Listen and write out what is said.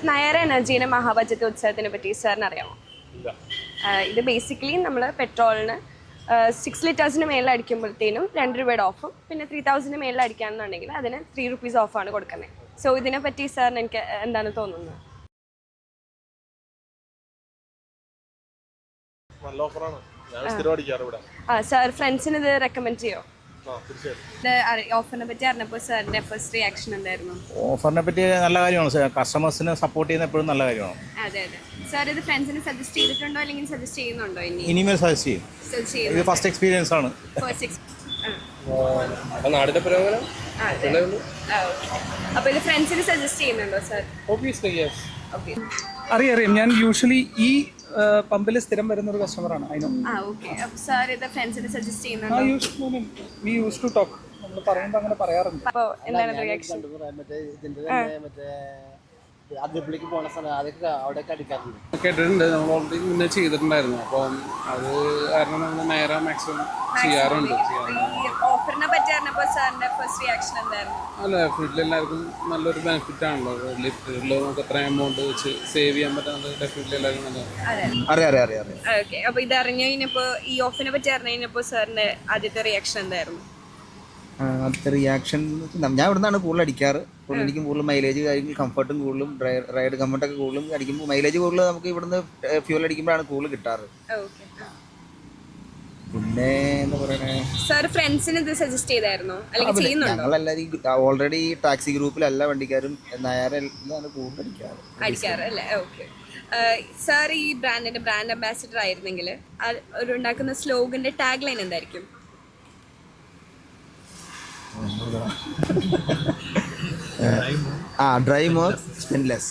നയറ എനർജീൻ്റെ മഹാബജറ്റ് ഉത്സവത്തിനെ പറ്റി സാറിന് അറിയാമോ? ഇത് ബേസിക്കലി നമ്മൾ പെട്രോളിന് 6 ലിറ്റേഴ്സിന് മേളിൽ അടിക്കുമ്പോഴത്തേനും 2 രൂപയുടെ ഓഫും പിന്നെ 3000 മേളിൽ അടിക്കുകയാണെന്നുണ്ടെങ്കിൽ അതിന് 3 rupees ഓഫാണ് കൊടുക്കുന്നത്. സോ ഇതിനെ പറ്റി സാറിന് എനിക്ക് എന്താണ് തോന്നുന്നത്? സാർ ഫ്രണ്ട്സിന് ഇത് റെക്കമെൻഡ് ചെയ്യോ? ഓഫറിനെ പറ്റി അറിഞ്ഞപ്പോൾ സാറിന്റെ ഫസ്റ്റ് റിയാക്ഷൻ എന്തായിരുന്നു? ഓഫറിനെ പറ്റി നല്ല കാര്യമാണ്, കസ്റ്റമേഴ്സിനെ സപ്പോർട്ട് ചെയ്യുന്ന എപ്പോഴും നല്ല കാര്യമാണ്. അതെ അതെ. സാർ ഇത് ഫ്രണ്ട്സിന് സജസ്റ്റ് ചെയ്തിട്ടുണ്ടോ അല്ലെങ്കിൽ സജസ്റ്റ് ചെയ്യുന്നുണ്ടോ? ഇനിമേൽ സജസ്റ്റ് ചെയ്യും. ഇത് ഫസ്റ്റ് എക്സ്പീരിയൻസ് ആണ്. നാടിന്റെ പുരോഗമനം. അപ്പൊ ഇത് ഫ്രണ്ട്സിന് സജസ്റ്റ് ചെയ്യുന്നുണ്ടോ സാർ? Obviously yes. ഓക്കേ. അറിയാം. ഞാൻ യൂഷ്വലി ഈ പമ്പിൽ സ്ഥിരം വരുന്ന ഒരു കസ്റ്റമറാണ്. സാർ ഇത് ഫ്രണ്ട്സിന് സജസ്റ്റ് ചെയ്യുന്നുണ്ടോ? We use to talk. നമ്മൾ പറയുമ്പോൾ അങ്ങനെ പറയാറുണ്ട്. അപ്പോൾ എന്താണ് റിയാക്ഷൻ? കേട്ടിട്ടുണ്ട്, നമ്മൾ ഓൾറെഡി മുന്നേ ചെയ്തിട്ടുണ്ടായിരുന്നു. അപ്പം അത് കാരണം നമ്മൾ നേരെ മാക്സിമം ചെയ്യാറുണ്ട്. ഓഫറിനെ പറ്റി അറിഞ്ഞപ്പോൾ സാറിന്റെ ഫസ്റ്റ് റിയാക്ഷൻ എന്തായിരുന്നു? അല്ല, ഡെഫിനറ്റ്ലി എല്ലാവർക്കും നല്ലൊരു ബെനിഫിറ്റ് ആണല്ലോ. ലിറ്ററിൽ നമുക്ക് അത്ര എമൗണ്ട് വെച്ച് സേവ് ചെയ്യാൻ പറ്റുന്നത് ഡെഫിനറ്റ്ലി എല്ലാവർക്കും നല്ലതാണ്. അറിയാം. ഓക്കെ. അപ്പോൾ ഇത് അറിഞ്ഞു കഴിഞ്ഞപ്പോൾ, ഈ ഓഫറിനെ പറ്റി അറിഞ്ഞു കഴിഞ്ഞപ്പോൾ സാറിന്റെ ആദ്യത്തെ റിയാക്ഷൻ എന്തായിരുന്നു? അടുത്ത റിയാക്ഷൻ ഞാൻ ഇവിടെ നിന്നാണ് കൂടുതൽ അടിക്കാറ്. എനിക്ക് കൂടുതൽ മൈലേജ് കാര്യങ്ങൾ കംഫർട്ടും കൂടുതലും റൈഡ് കംഫർട്ടൊക്കെ കൂടുതലും അടിക്കുമ്പോൾ മൈലേജ് കൂടുതൽ നമുക്ക് ഇവിടുന്ന് ഫ്യൂൽ അടിക്കുമ്പോഴാണ് കൂടുതൽ കിട്ടാറ്. പിന്നെ എന്താ പറയണേ, സാർ ഫ്രണ്ട്സിന് ഇത് സജസ്റ്റ് ചെയ്തായിരുന്നോ അല്ലെങ്കിൽ ചെയ്യുന്നുണ്ടോ? ഞങ്ങളെല്ലാവരും ഓൾറെഡി ടാക്സി ഗ്രൂപ്പിൽ എല്ലാ വണ്ടിക്കാരും നയറെല്ലാം കൂടുതൽ അടിക്കാറ് അല്ലേ? ഓക്കെ. സാർ ഈ ബ്രാൻഡിന്റെ ബ്രാൻഡ് അംബാസിഡർ ആയിരുന്നെങ്കിൽ ഒരു ഉണ്ടാക്കുന്ന സ്ലോഗന്റെ ടാഗ് ലൈൻ എന്തായിരിക്കും? Drive more spend less.